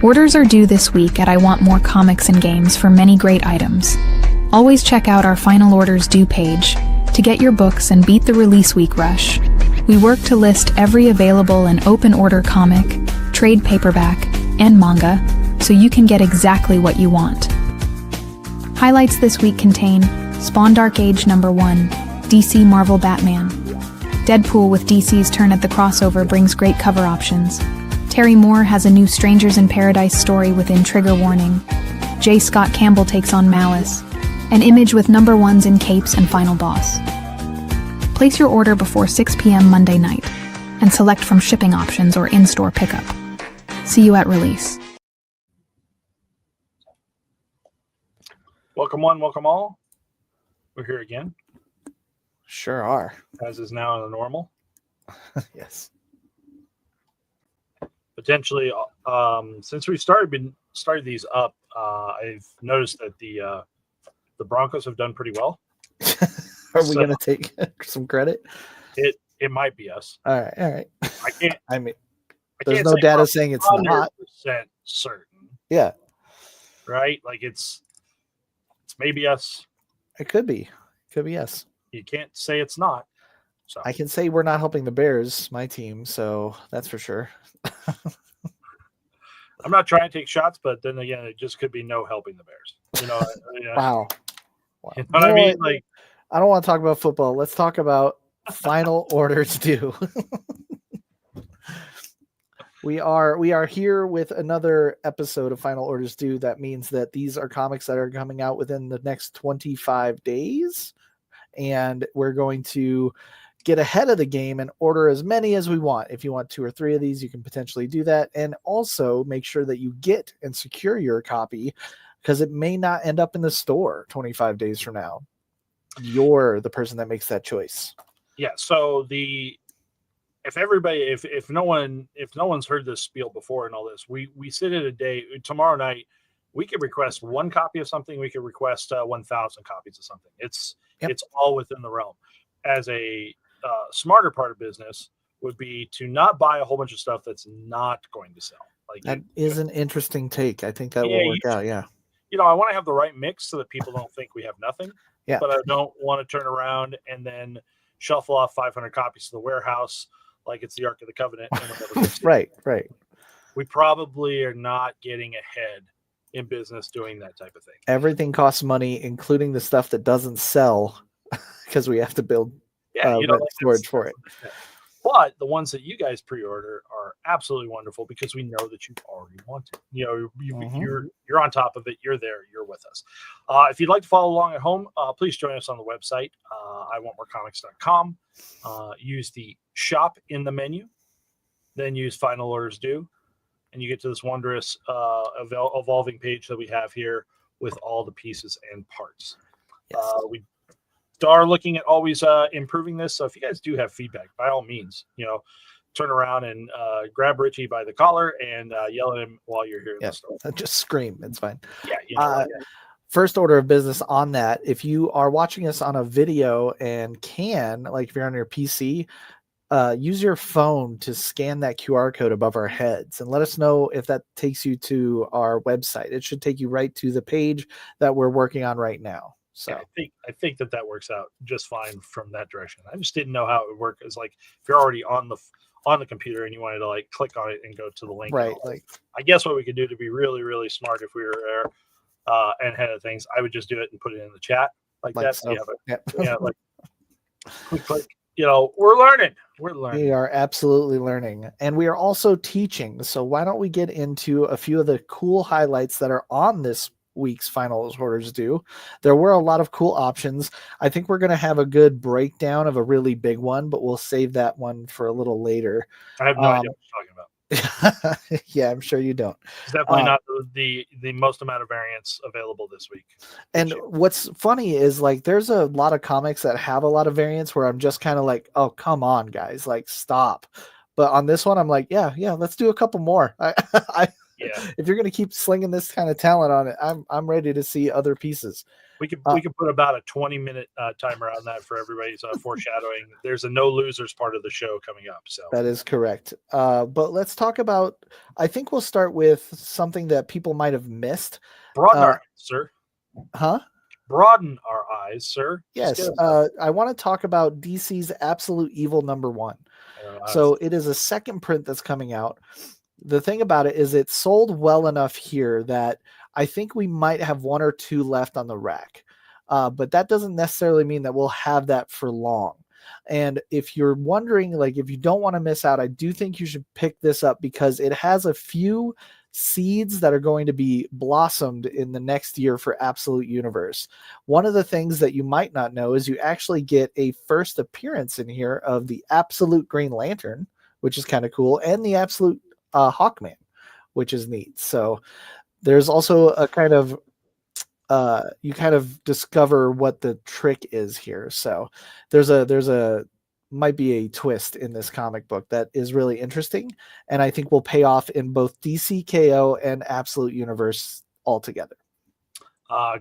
Orders are due this week at I Want More Comics and Games for many great items. Always check out our final orders due page to get your books and beat the release week rush. We work to list every available and open order comic, trade paperback, and manga so you can get exactly what you want. Highlights this week contain Spawn Dark Age #1, DC Marvel Batman. Deadpool with DC's turn at the crossover brings great cover options. Terry Moore has a new Strangers in Paradise story within Trigger Warning. J. Scott Campbell takes on Malice. An Image with #1s in Capes and Final Boss. Place your order before 6 p.m. Monday night and select from shipping options or in-store pickup. See you at release. Welcome one, welcome all. We're here again. Sure are. As is now the normal. Yes. Potentially, since we started these up, I've noticed that the Broncos have done pretty well. Are we going to take some credit? It might be us. All right. I can't. I mean, I there's can't no say data I'm saying it's 100% not. certain. Yeah, Right. Like it's maybe us. it could be. Could be yes. You can't say it's not. So I can say we're not helping the Bears, my team, so that's for sure. I'm not trying to take shots, but then again, it just could be no helping the Bears. You know. Wow. You know what I mean? Like, I don't want to talk about football. Let's talk about final orders due. We are here with another episode of Final Orders Due. That means that these are comics that are coming out within the next 25 days. And we're going to get ahead of the game and order as many as we want. If you want 2 or 3 of these, you can potentially do that. And also make sure that you get and secure your copy because it may not end up in the store 25 days from now. You're the person that makes that choice. yeah. So if no one's heard this spiel before and all this, we sit at a day tomorrow night. We could request 1 copy of something. We could request 1,000 copies of something. It's all within the realm. As a smarter part of business would be to not buy a whole bunch of stuff that's not going to sell. Like That is an interesting take. I think that will work out. Yeah. You know, I want to have the right mix so that people don't think we have nothing. Yeah. But I don't want to turn around and then shuffle off 500 copies to the warehouse like it's the Ark of the Covenant. Right. We probably are not getting ahead in business doing that type of thing. Everything costs money, including the stuff that doesn't sell because we have to build storage for it. Yeah. But the ones that you guys pre-order are absolutely wonderful because we know that you've already wanted. You know, you're on top of it. You're there. You're with us. If you'd like to follow along at home, please join us on the website, iwantmorecomics.com. Use the shop in the menu, then use final orders due, and you get to this wondrous evolving page that we have here with all the pieces and parts. Yes. We are looking at always improving this. So if you guys do have feedback, by all means, turn around and grab Richie by the collar and yell at him while you're here in the store. Just scream. It's fine. Yeah. First order of business on that. If you are watching us on a video and if you're on your PC, use your phone to scan that QR code above our heads and let us know if that takes you to our website. It should take you right to the page that we're working on right now. So yeah, I think that works out just fine from that direction. I just didn't know how it would work. It's like if you're already on the computer and you wanted to like click on it and go to the link. Right. I guess what we could do to be really, really smart if we were there and ahead of things, I would just do it and put it in the chat like that. So. Yeah, like click. We're learning. We are absolutely learning. And we are also teaching. So why don't we get into a few of the cool highlights that are on this week's final orders due? There were a lot of cool options. I think we're going to have a good breakdown of a really big one, but we'll save that one for a little later. I have no idea what you're talking about. Yeah, I'm sure you don't. It's definitely not the most amount of variants available this week. And what's funny is like there's a lot of comics that have a lot of variants where I'm just kind of like, oh, come on, guys, like stop. But on this one, I'm like, yeah, let's do a couple more. if you're going to keep slinging this kind of talent on it, I'm ready to see other pieces. We could put about a 20-minute timer on that for everybody's foreshadowing. There's a no losers part of the show coming up. So that is correct. But let's talk about. I think we'll start with something that people might have missed. Broaden our eyes, sir. Huh? Broaden our eyes, sir. Yes. I want to talk about DC's Absolute Evil #1. So it is a second print that's coming out. The thing about it is it sold well enough here that I think we might have 1 or 2 left on the rack. But that doesn't necessarily mean that we'll have that for long. And if you're wondering, like, if you don't want to miss out, I do think you should pick this up because it has a few seeds that are going to be blossomed in the next year for Absolute Universe. One of the things that you might not know is you actually get a first appearance in here of the Absolute Green Lantern, which is kind of cool, and the Absolute Hawkman, which is neat. So there's also a kind of you kind of discover what the trick is here. So there's a might be a twist in this comic book that is really interesting, and I think will pay off in both DCKO and Absolute Universe altogether.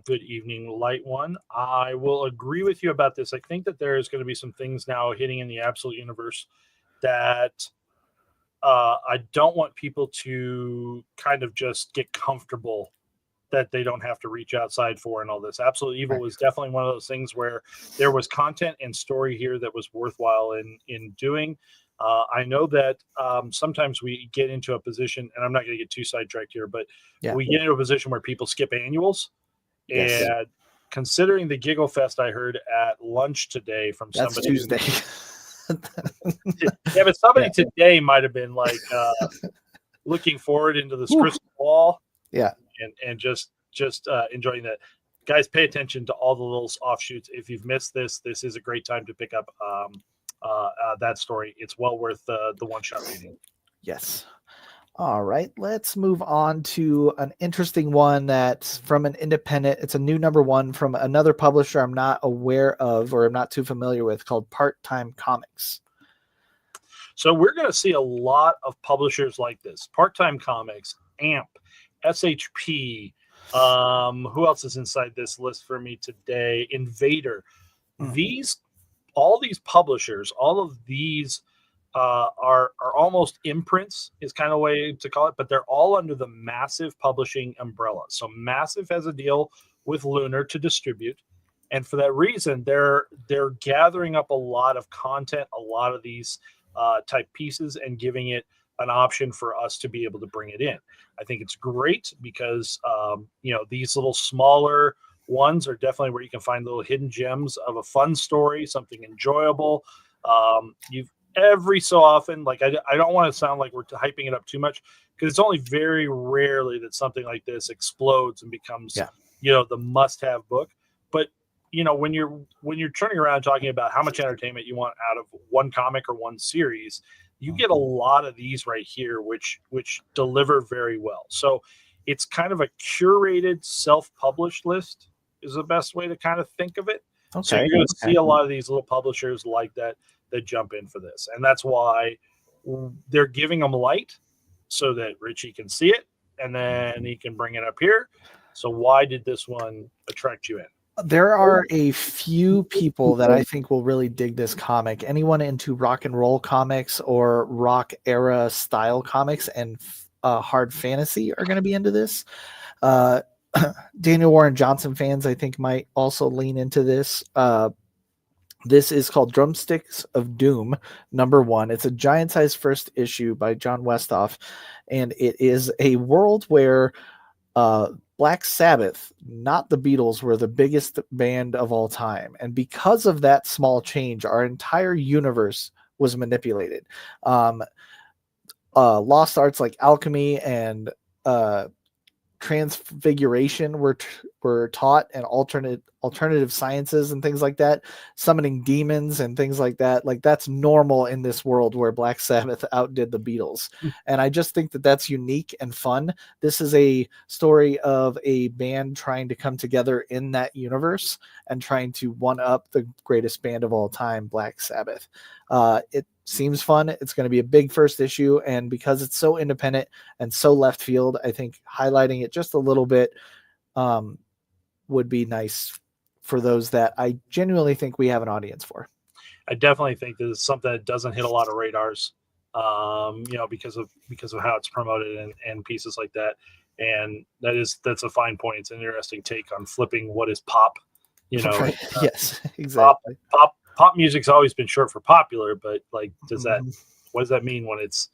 Good evening, Light One. I will agree with you about this. I think that there's going to be some things now hitting in the Absolute Universe that I don't want people to kind of just get comfortable that they don't have to reach outside for and all this. Absolute Evil was definitely one of those things where there was content and story here that was worthwhile in doing. I know that sometimes we get into a position, and I'm not going to get too sidetracked here, but we get into a position where people skip annuals. Yes. And considering the Giggle Fest I heard at lunch today from That's somebody. Tuesday. Yeah, but somebody today might have been like looking forward into this crystal ball. Yeah. And just enjoying that. Guys, pay attention to all the little offshoots. If you've missed this is a great time to pick up that story. It's well worth the one-shot reading. Yes. All right, let's move on to an interesting one that's from an independent. It's a new #1 from another publisher I'm not aware of or I'm not too familiar with, called Part-Time Comics. So we're going to see a lot of publishers like this. Part-Time Comics, AMP, SHP. Who else is inside this list for me today? Invader. All these publishers, all of these are almost imprints is kind of a way to call it, but they're all under the Massive publishing umbrella. So Massive has a deal with Lunar to distribute, and for that reason, they're gathering up a lot of content, a lot of these type pieces, and giving it an option for us to be able to bring it in. I think it's great because these little smaller ones are definitely where you can find little hidden gems of a fun story, something enjoyable. Every so often, like I don't want to sound like we're hyping it up too much, because it's only very rarely that something like this explodes and becomes the must-have book. But when you're turning around talking about how much entertainment you want out of one comic or one series, you get a lot of these right here, which deliver very well. So it's kind of a curated, self-published list is the best way to kind of think of it. Okay. So you're going to see a lot of these little publishers like that jump in for this. And that's why they're giving them light so that Richie can see it, and then he can bring it up here. So why did this one attract you in? There are a few people that I think will really dig this comic. Anyone into rock and roll comics or rock era style comics and hard fantasy are going to be into this. Daniel Warren Johnson fans, I think, might also lean into this. This is called Drumsticks of Doom, #1. It's a giant-sized first issue by John Westhoff, and it is a world where Black Sabbath, not the Beatles, were the biggest band of all time. And because of that small change, our entire universe was manipulated. Lost arts like alchemy and transfiguration were taught, and alternative sciences and things like that, summoning demons and things like that. Like, that's normal in this world where Black Sabbath outdid the Beatles. And I just think that that's unique and fun. This is a story of a band trying to come together in that universe and trying to one up the greatest band of all time, Black Sabbath. seems fun. It's going to be a big first issue, and because it's so independent and so left field, I think highlighting it just a little bit would be nice for those that I genuinely think we have an audience for. I definitely think this is something that doesn't hit a lot of radars, because of how it's promoted and pieces like that. And that's a fine point. It's an interesting take on flipping what is pop, Right. Yes, exactly. Pop music's always been short for popular, but like, what does that mean when it's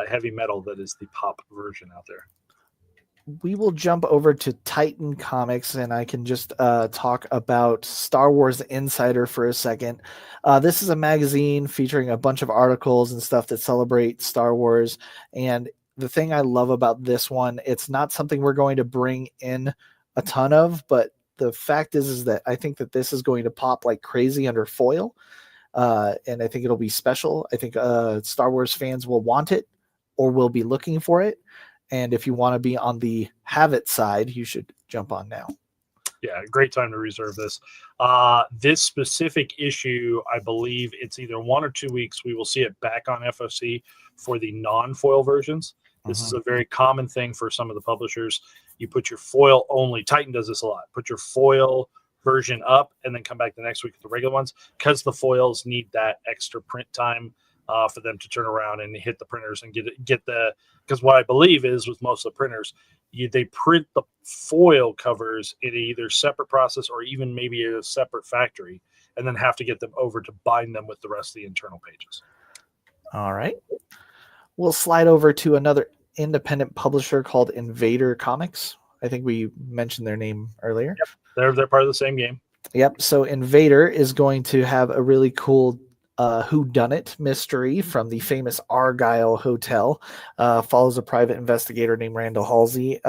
heavy metal that is the pop version out there? We will jump over to Titan Comics, and I can just talk about Star Wars Insider for a second. This is a magazine featuring a bunch of articles and stuff that celebrate Star Wars. And the thing I love about this one, it's not something we're going to bring in a ton of, but the fact is that I think that this is going to pop like crazy under foil. And I think it'll be special. I think Star Wars fans will want it or will be looking for it. And if you want to be on the have it side, you should jump on now. Yeah, great time to reserve this. This specific issue, I believe it's either 1 or 2 weeks. We will see it back on FOC for the non-foil versions. This is a very common thing for some of the publishers. You put your foil only. Titan does this a lot. Put your foil version up and then come back the next week with the regular ones, because the foils need that extra print time for them to turn around and hit the printers and because what I believe is with most of the printers, they print the foil covers in either separate process or even maybe a separate factory, and then have to get them over to bind them with the rest of the internal pages. All right. We'll slide over to another independent publisher called Invader Comics. I think we mentioned their name earlier. Yep. They're part of the same game. Yep. So Invader is going to have a really cool whodunit mystery from the famous Argyle Hotel. Follows a private investigator named Randall Halsey,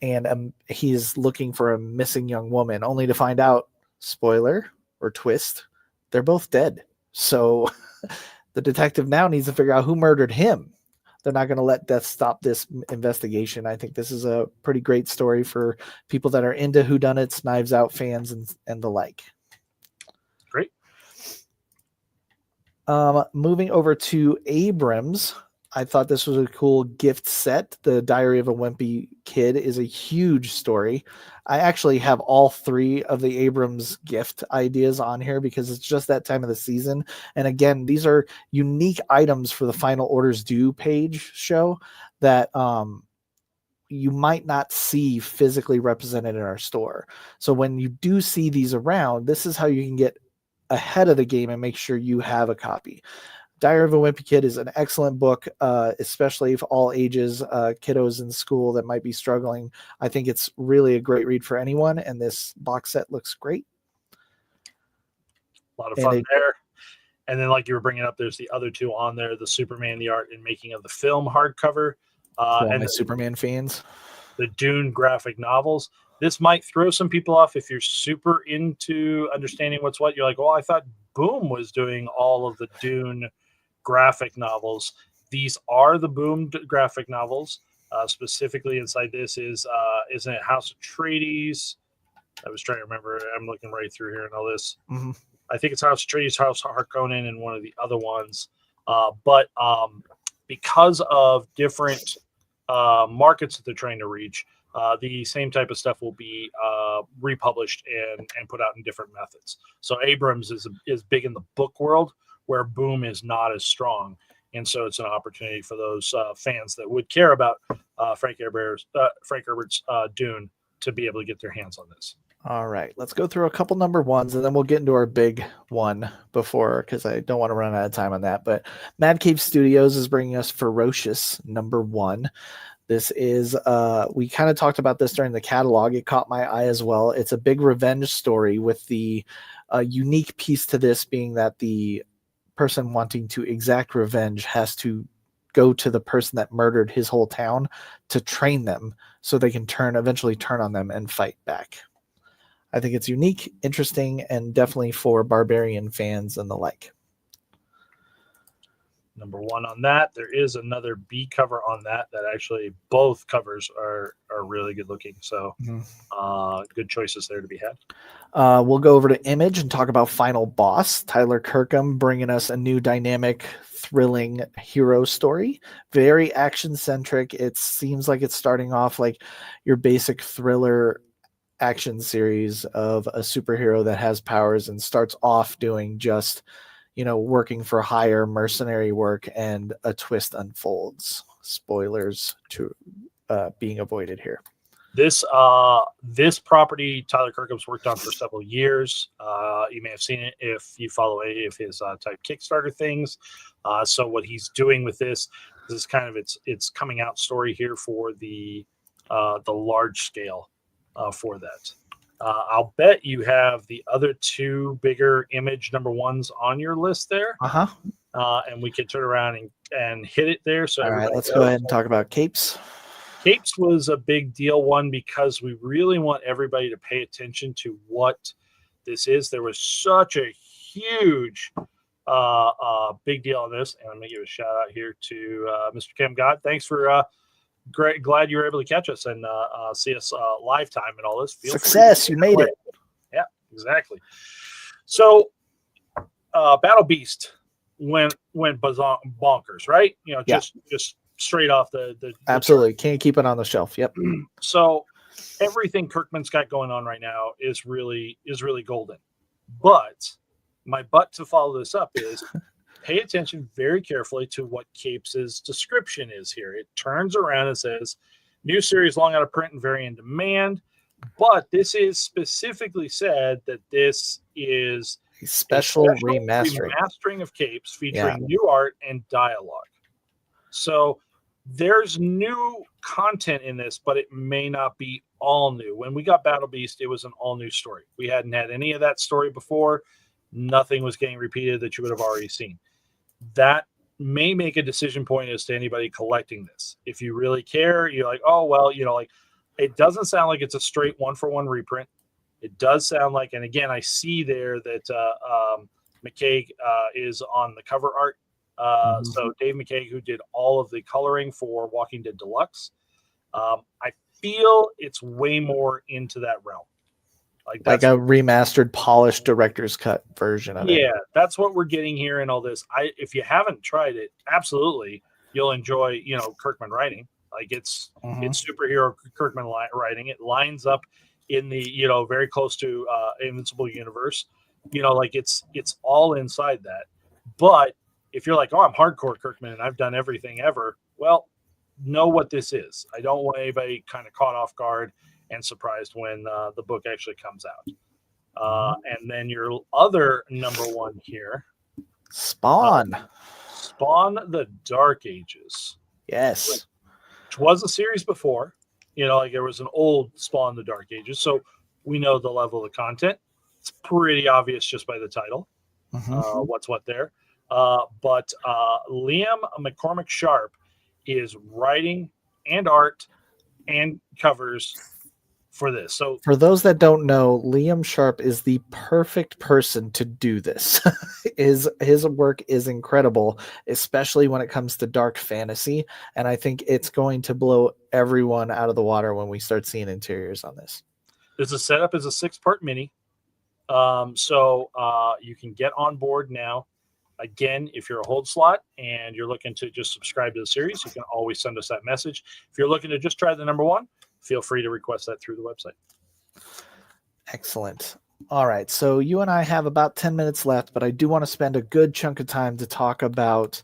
and he's looking for a missing young woman, only to find out, spoiler or twist, they're both dead. So the detective now needs to figure out who murdered him. They're not going to let death stop this investigation. I think this is a pretty great story for people that are into whodunits, Knives Out fans, and the like. Great. Moving over to Abrams, I thought this was a cool gift set. The Diary of a Wimpy Kid is a huge story. I actually have all 3 of the Abrams gift ideas on here because it's just that time of the season. And again, these are unique items for the Final Orders Due page show that you might not see physically represented in our store. So when you do see these around, this is how you can get ahead of the game and make sure you have a copy. Diary of a Wimpy Kid is an excellent book, especially for all ages, kiddos in school that might be struggling. I think it's really a great read for anyone, and this box set looks great. A lot of fun there. And then, like you were bringing up, there's the other 2 on there, the Superman, the art and making of the film hardcover. And the Superman fans. The Dune graphic novels. This might throw some people off if you're super into understanding what's what. You're like, well, I thought Boom was doing all of the Dune graphic novels. These are the Boom graphic novels. Specifically inside this isn't it House Atreides? I was trying to remember. I'm looking right through here and all this. Mm-hmm. I think it's House Atreides, House Harkonnen, and one of the other ones. But because of different markets that they're trying to reach, the same type of stuff will be republished and put out in different methods. So Abrams is big in the book world, where Boom is not as strong. And so it's an opportunity for those fans that would care about Frank Herbert's Dune to be able to get their hands on this. All right, let's go through a couple number ones, and then we'll get into our big one because I don't want to run out of time on that. But Mad Cave Studios is bringing us Ferocious #1. This is, we kind of talked about this during the catalog. It caught my eye as well. It's a big revenge story with the unique piece to this being that the person wanting to exact revenge has to go to the person that murdered his whole town to train them so they can eventually turn on them and fight back. I think it's unique, interesting, and definitely for barbarian fans and the like. number 1 on that. There is another B cover on that actually both covers are really good looking. So good choices there to be had. We'll go over to Image and talk about Final Boss. Tyler Kirkham bringing us a new dynamic, thrilling hero story. Very action-centric. It seems like it's starting off like your basic thriller action series of a superhero that has powers and starts off doing just, working for hire, mercenary work, and a twist unfolds. Spoilers to being avoided here. This property Tyler Kirkham's worked on for several years. You may have seen it if you follow any of his type Kickstarter things. So what he's doing with this is kind of its coming out story here for the large scale for that. I'll bet you have the other 2 bigger Image number 1s on your list there. And we can turn around and hit it there. So all right, let's go ahead and talk about Capes. Capes was a big deal one because we really want everybody to pay attention to what this is. There was such a huge big deal on this, and I'm going to give a shout out here to Mr. Kim God. Thanks for glad you were able to catch us and see us live time and all this. Success, you made it. Yeah, exactly. So Battle Beast went bonkers, right? Just straight off the absolutely can't keep it on the shelf. Yep. So everything Kirkman's got going on right now is really golden. But my to follow this up is pay attention very carefully to what Capes' description is here. It turns around and says, new series long out of print and very in demand. But this is specifically said that this is a special remastering of Capes featuring new art and dialogue. So there's new content in this, but it may not be all new. When we got Battle Beast, it was an all new story. We hadn't had any of that story before. Nothing was getting repeated that you would have already seen. That may make a decision point as to anybody collecting this. If you really care, you're like, oh, well, it doesn't sound like it's a straight 1-for-1 reprint. It does sound like, and again, I see there that McCaig is on the cover art. So Dave McCaig, who did all of the coloring for Walking Dead Deluxe, I feel it's way more into that realm. Like a remastered, polished director's cut version of it. Yeah, that's what we're getting here in all this. If you haven't tried it, absolutely, you'll enjoy, Kirkman writing. Like it's superhero Kirkman writing. It lines up in the, very close to Invincible universe. It's all inside that. But if you're like, oh, I'm hardcore Kirkman and I've done everything ever, well, know what this is. I don't want anybody kind of caught off guard and surprised when the book actually comes out. And then your other number 1 here, Spawn the Dark Ages. Yes. Which was a series before, there was an old Spawn the Dark Ages. So we know the level of the content. It's pretty obvious just by the title, what's what there. But Liam McCormick Sharp is writing and art and covers for this. So for those that don't know, Liam Sharp is the perfect person to do this. His work is incredible, especially when it comes to dark fantasy. And I think it's going to blow everyone out of the water when we start seeing interiors on this. This is set up as a 6-part mini. So you can get on board now. Again, if you're a hold slot and you're looking to just subscribe to the series, you can always send us that message. If you're looking to just try the number 1, feel free to request that through the website. Excellent. All right. So you and I have about 10 minutes left, but I do want to spend a good chunk of time to talk about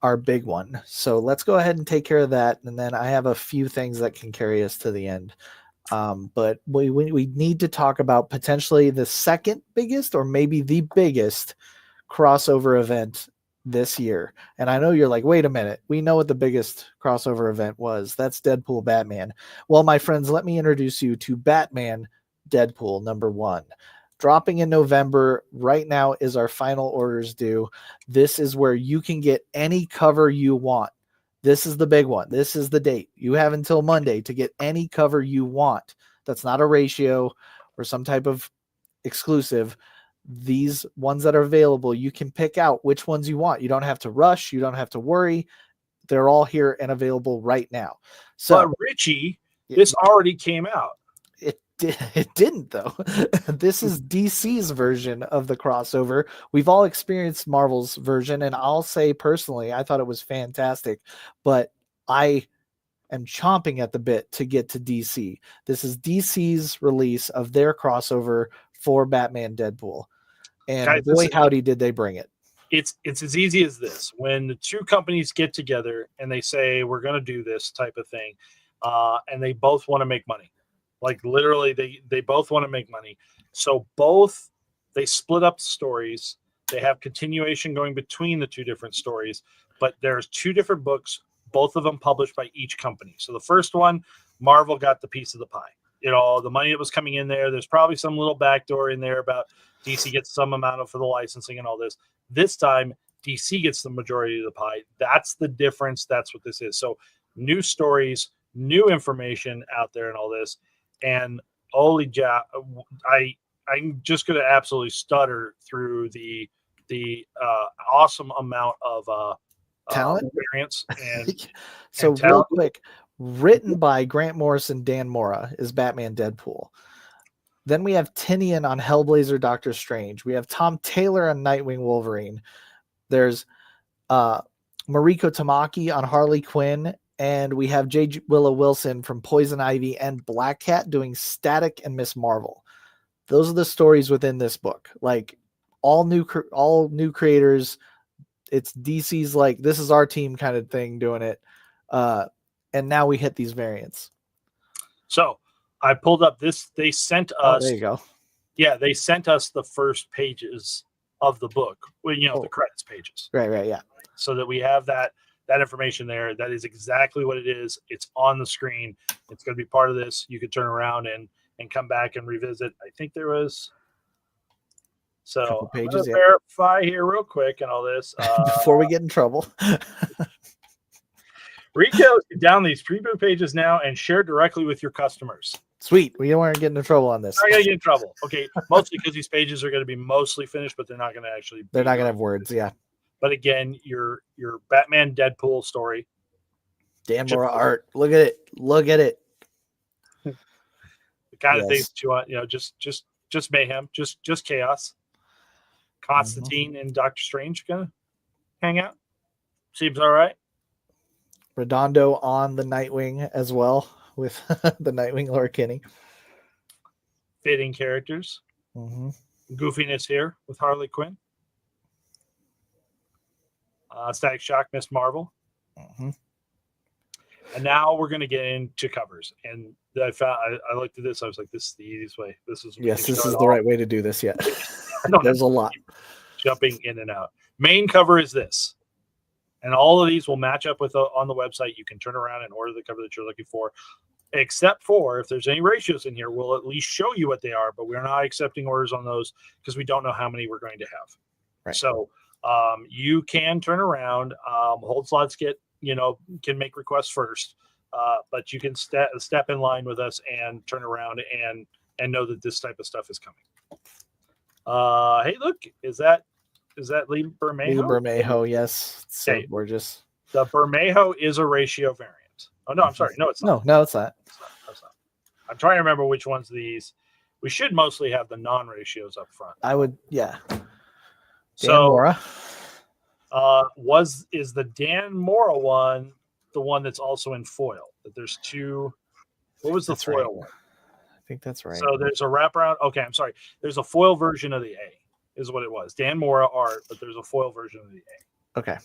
our big one. So let's go ahead and take care of that. And then I have a few things that can carry us to the end. But we need to talk about potentially the second biggest or maybe the biggest crossover event this year. And I know you're like, wait a minute, we know what the biggest crossover event was. That's Deadpool Batman. Well, my friends, let me introduce you to Batman Deadpool number 1. Dropping in November. Right now is our final orders due. This is where you can get any cover you want. This is the big one. This is the date. You have until Monday to get any cover you want. That's not a ratio or some type of exclusive. these ones that are available, you can pick out which ones you want. You don't have to rush. You don't have to worry. They're all here and available right now. So, but Richie, this already came out. It didn't, though. This is DC's version of the crossover. We've all experienced Marvel's version, and I'll say personally, I thought it was fantastic, but I am chomping at the bit to get to DC. This is DC's release of their crossover for Batman Deadpool. And guys, boy, howdy did they bring it. It's as easy as this. When the two companies get together and they say, we're going to do this type of thing, and they both want to make money. Like literally, they both want to make money. So they split up the stories. They have continuation going between the two different stories, but there's two different books, both of them published by each company. So the first one, Marvel got the piece of the pie. The money that was coming in there. There's probably some little backdoor in there about DC gets some amount of for the licensing and all this. This time, DC gets the majority of the pie. That's the difference. That's what this is. So new stories, new information out there and all this. And holy cow, I'm just going to absolutely stutter through the awesome amount of talent, experience, and so and real quick, written by Grant Morrison, Dan Mora is Batman Deadpool. Then we have Tinian on Hellblazer, Doctor Strange. We have Tom Taylor on Nightwing, Wolverine. There's Mariko Tamaki on Harley Quinn. And we have J. Willow Wilson from Poison Ivy and Black Cat doing Static and Miss Marvel. Those are the stories within this book. Like all new creators. It's DC's like, this is our team kind of thing doing it. And now we hit these variants. So I pulled up this. They sent us. There you go. Yeah, they sent us the first pages of the book. Well, the credits pages. Right. Yeah. So that we have that information there. That is exactly what it is. It's on the screen. It's going to be part of this. You could turn around and come back and revisit. I think there was. So pages, verify here real quick and all this. Before we get in trouble. Retailers can down these preview pages now and share directly with your customers. Sweet. We don't want to get into trouble on this. Not going to get in trouble. Okay. Mostly because these pages are going to be mostly finished, but they're not going to actually. They're not going to have words. Yeah. But again, your Batman Deadpool story. Dan Mora art. Look at it. The kind of things that you want, just mayhem, just chaos. Constantine and Doctor Strange gonna hang out. Seems all right. Redondo on the Nightwing as well with the Nightwing Laura Kinney. Fitting characters. Goofiness here with Harley Quinn. Static Shock, Miss Marvel. And now we're going to get into covers. And I looked at this. I was like, this is the easiest way. This is the right way to do this. Yeah. There's a lot. Jumping in and out. Main cover is this. And all of these will match up with on the website. You can turn around and order the cover that you're looking for. Except for if there's any ratios in here, we'll at least show you what they are. But we're not accepting orders on those because we don't know how many we're going to have. Right. So you can turn around. Hold slots can make requests first, but you can step in line with us and turn around and know that this type of stuff is coming. Hey, look, is that Lee Bermejo? Lee Bermejo, yes. So hey, gorgeous. The Bermejo is a ratio variant. Oh no, I'm sorry. No, it's not. No, it's not. It's not. I'm trying to remember which ones of these. We should mostly have the non-ratios up front. I would, yeah. Dan Mora. Is the Dan Mora one the one that's also in foil? That there's two. What was the foil one? I think that's right. So there's a wraparound. Okay, I'm sorry. There's a foil version of the A, is what it was. Dan Mora art, but there's a foil version of the A. Okay.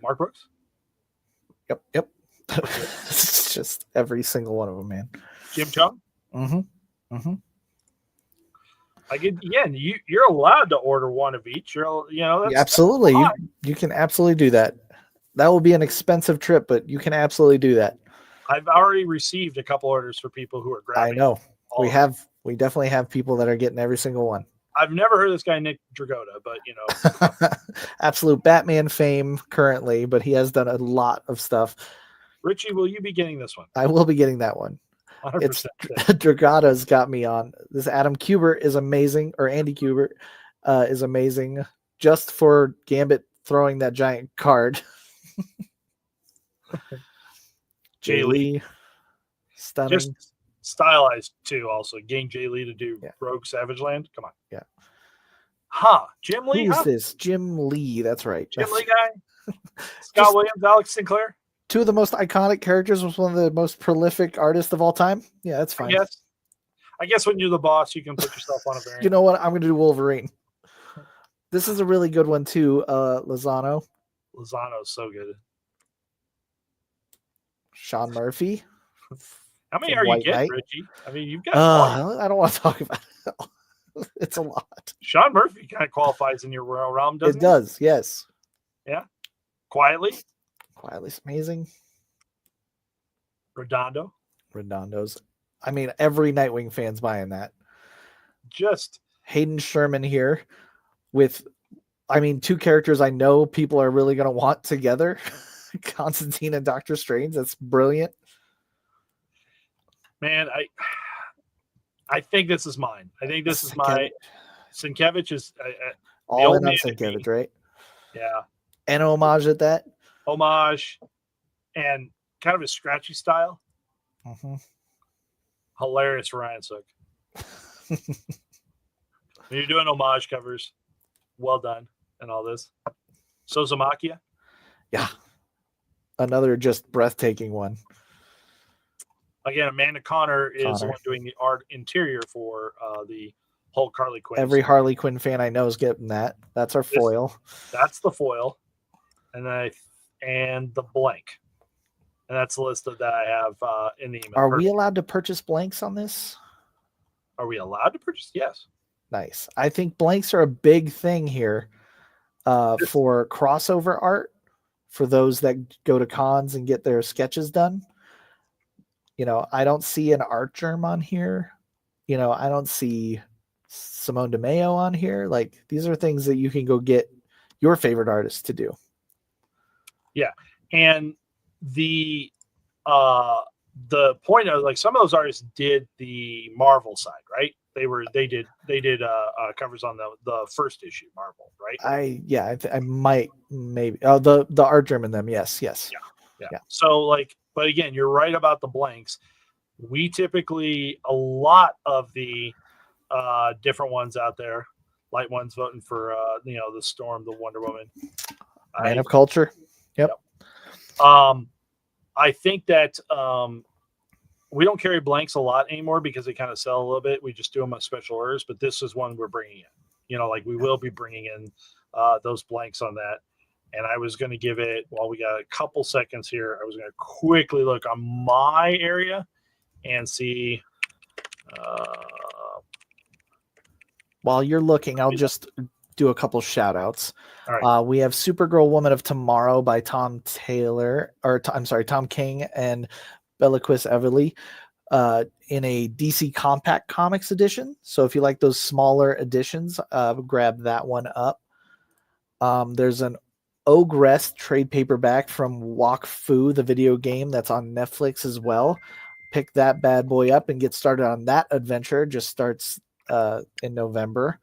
Mark Brooks. Yep. It's just every single one of them, man. Jim Chung. Mm-hmm. Again, you're allowed to order one of each. That's absolutely. You can absolutely do that. That will be an expensive trip, but you can absolutely do that. I've already received a couple orders for people who are grabbing. I know. We definitely have people that are getting every single one. I've never heard of this guy Nick Dragotta, but absolute Batman fame currently, but he has done a lot of stuff. Richie, will you be getting this one? I will be getting that one. It's 100%. Dragata's got me on. This Adam Kubert is amazing, or Andy Kubert is amazing just for Gambit throwing that giant card. Jay Lee. Stunning. Just stylized too, also. Getting Jay Lee to do Rogue Savage Land. Come on. Yeah. Jim Lee? Who's this? Jim Lee. That's right. Jim Lee guy? Scott Williams, Alex Sinclair? Two of the most iconic characters, was one of the most prolific artists of all time. Yeah, that's fine. I guess when you're the boss, you can put yourself on a variant. You know what? I'm going to do Wolverine. This is a really good one too. Lozano's so good. Sean Murphy. How many are you getting, Richie? I mean, you've got. I don't want to talk about it. It's a lot. Sean Murphy kind of qualifies in your realm, doesn't he? It does, yes. Yeah. Quietly's amazing. Redondo's. I mean, every Nightwing fan's buying that. Just Hayden Sherman here with, two characters I know people are really going to want together. Constantine and Doctor Strange. That's brilliant. Man, I think this is mine. I think this is my Sienkiewicz is all in on Sienkiewicz, right? Yeah. And homage at that. Homage and kind of a scratchy style. Mm-hmm. Hilarious for Ryan Sook. When you're doing homage covers, well done and all this. Sozamakia. Yeah. Another just breathtaking one. Again, Amanda Connor is the one doing the art interior for the Hulk Harley Quinn. Every Harley Quinn fan I know is getting that. That's our foil. That's the foil. And the blank. And that's the list that I have in the email. Are we allowed to purchase blanks on this? Are we allowed to purchase? Yes. Nice. I think blanks are a big thing here for crossover art, for those that go to cons and get their sketches done. I don't see an art germ on here. I don't see Simone DeMeo on here. Like, these are things that you can go get your favorite artists to do. Yeah. And the point of, like, some of those artists did the Marvel side, right? They did covers on the first issue Marvel, right? I might maybe the art germ in them. Yes. Yeah. So, but again, you're right about the blanks. We typically, a lot of the different ones out there, light ones voting for the Storm, the Wonder Woman, Man of Culture. Yep. I think that we don't carry blanks a lot anymore because they kind of sell a little bit. We just do them as special orders, but this is one we're bringing in. We will be bringing in those blanks on that. And I was going to give it, while we got a couple seconds here, I was going to quickly look on my area and see. While you're looking, I'll just do a couple shout outs. All right. We have Supergirl Woman of Tomorrow by Tom King and Bellaquist Everly in a DC Compact Comics edition. So if you like those smaller editions, grab that one up. There's an Ogress trade paperback from Walk Fu, the video game that's on Netflix as well. Pick that bad boy up and get started on that adventure. Just starts in November.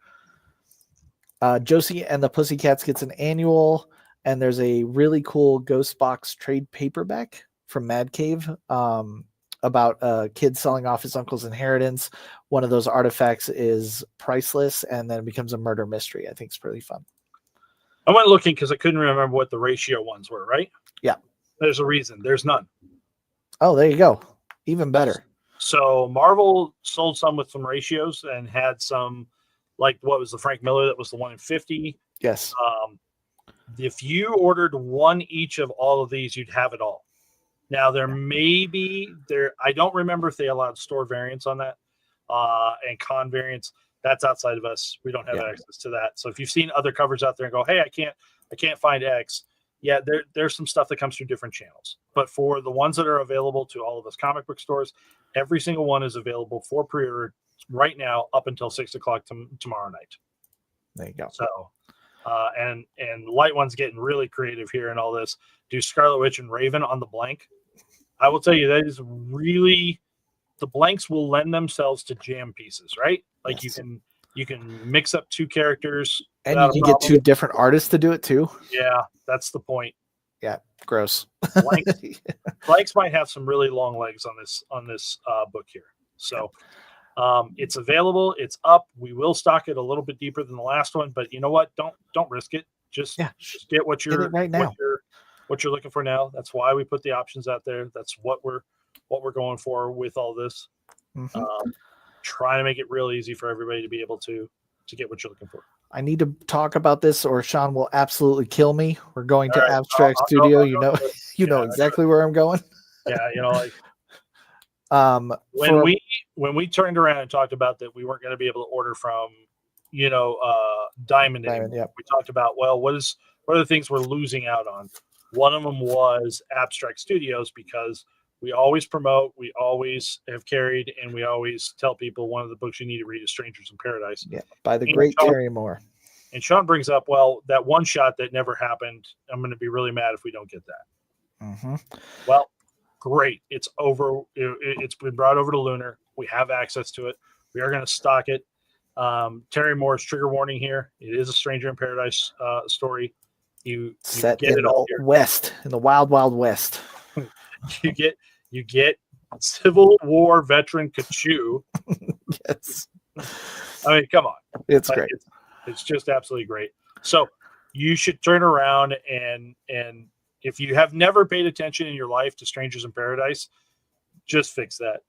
Josie and the Pussycats gets an annual, and there's a really cool Ghost Box trade paperback from Mad Cave about a kid selling off his uncle's inheritance. One of those artifacts is priceless, and then it becomes a murder mystery. I think it's pretty fun. I went looking because I couldn't remember what the ratio ones were, right? Yeah. There's a reason. There's none. Oh, there you go. Even better. So Marvel sold some with some ratios and had some, like, what was the Frank Miller? That was the 1 in 50. Yes. If you ordered one each of all of these, you'd have it all. Now, I don't remember if they allowed store variants on that and con variants. That's outside of us. We don't have access to that. So if you've seen other covers out there and go, hey, I can't find X. Yeah, there's some stuff that comes through different channels. But for the ones that are available to all of us comic book stores, every single one is available for pre-order right now up until 6:00 tomorrow night. There you go. So, and Light One's getting really creative here and all this. Do Scarlet Witch and Raven on the blank. I will tell you, that is really the blanks will lend themselves to jam pieces, right? Like Yes. you can mix up two characters, and you can get two different artists to do it too. Yeah, that's the point. Yeah, gross. Blanks might have some really long legs on this book here. So it's available. It's up. We will stock it a little bit deeper than the last one, but you know what? Don't risk it. Just get what you're right now. What you're looking for now. That's why we put the options out there. That's what we're going for with all this. Mm-hmm. Trying to make it real easy for everybody to be able to get what you're looking for. I need to talk about this or Sean will absolutely kill me. We're going to Abstract Studio. You know exactly where I'm going. Yeah, when we turned around and talked about that we weren't going to be able to order from Diamond anymore. Yep. We talked about, well, what are the things we're losing out on? One of them was Abstract Studios, because we always promote, we always have carried, and we always tell people one of the books you need to read is Strangers in Paradise. Yeah, by the great Terry Moore. And Sean brings up, well, that one shot that never happened. I'm going to be really mad if we don't get that. Mm-hmm. Well, great. It's over. It's been brought over to Lunar. We have access to it. We are going to stock it. Terry Moore's trigger warning here. It is a Stranger in Paradise story. You set get in it all the West, in the wild, wild West. You get Civil War veteran Kachu. Yes. I mean, come on. It's great. It's just absolutely great. So you should turn around and if you have never paid attention in your life to Strangers in Paradise, just fix that.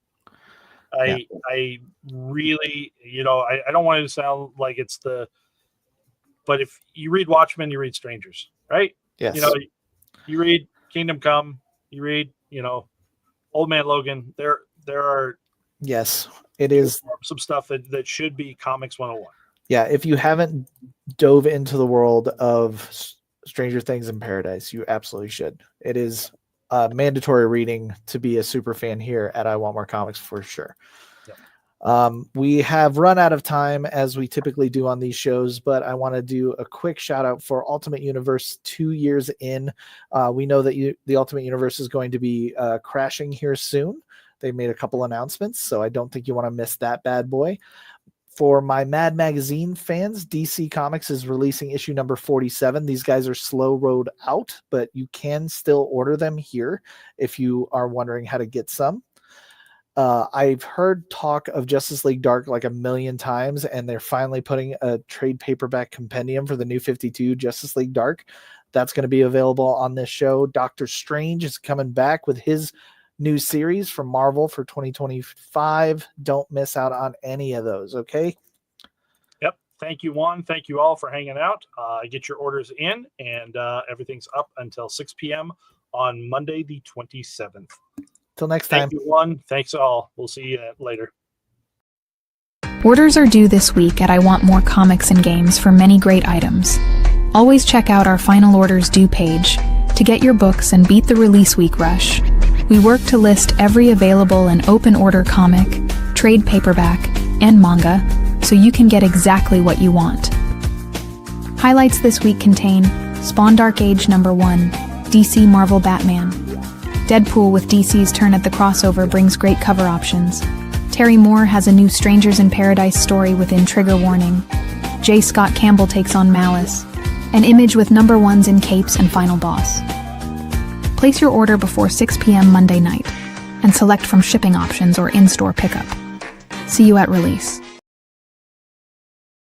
I really, I don't want it to sound like it's but if you read Watchmen, you read Strangers, right? Yes. You read Kingdom Come, you read, Old Man Logan. There are yes, it is some stuff that should be Comics 101. Yeah, if you haven't dove into the world of Stranger Things in Paradise, you absolutely should. It is mandatory reading to be a super fan here at I Want More Comics for sure. Yep. We have run out of time as we typically do on these shows, but I want to do a quick shout out for Ultimate Universe 2 years in. We know that the Ultimate Universe is going to be crashing here soon. They made a couple announcements, so I don't think you want to miss that bad boy. For my Mad Magazine fans, DC Comics is releasing issue number 47. These guys are slow road out, but you can still order them here if you are wondering how to get some. I've heard talk of Justice League Dark like a million times, and they're finally putting a trade paperback compendium for the New 52 Justice League Dark. That's going to be available on this show. Doctor Strange is coming back with his new series from Marvel for 2025. Don't miss out on any of those, okay? Yep. Thank you, Juan. Thank you all for hanging out. Get your orders in, and everything's up until 6 p.m. on Monday, the 27th. Till next time. Thank you, Juan. Thanks all. We'll see you later. Orders are due this week at I Want More Comics and Games for many great items. Always check out our final orders due page to get your books and beat the release week rush. We work to list every available and open order comic, trade paperback, and manga, so you can get exactly what you want. Highlights this week contain Spawn Dark Age number 1, DC Marvel Batman. Deadpool with DC's turn at the crossover brings great cover options. Terry Moore has a new Strangers in Paradise story within trigger warning. J. Scott Campbell takes on Malice. An Image with number 1s in capes and final boss. Place your order before 6 p.m. Monday night and select from shipping options or in-store pickup. See you at release.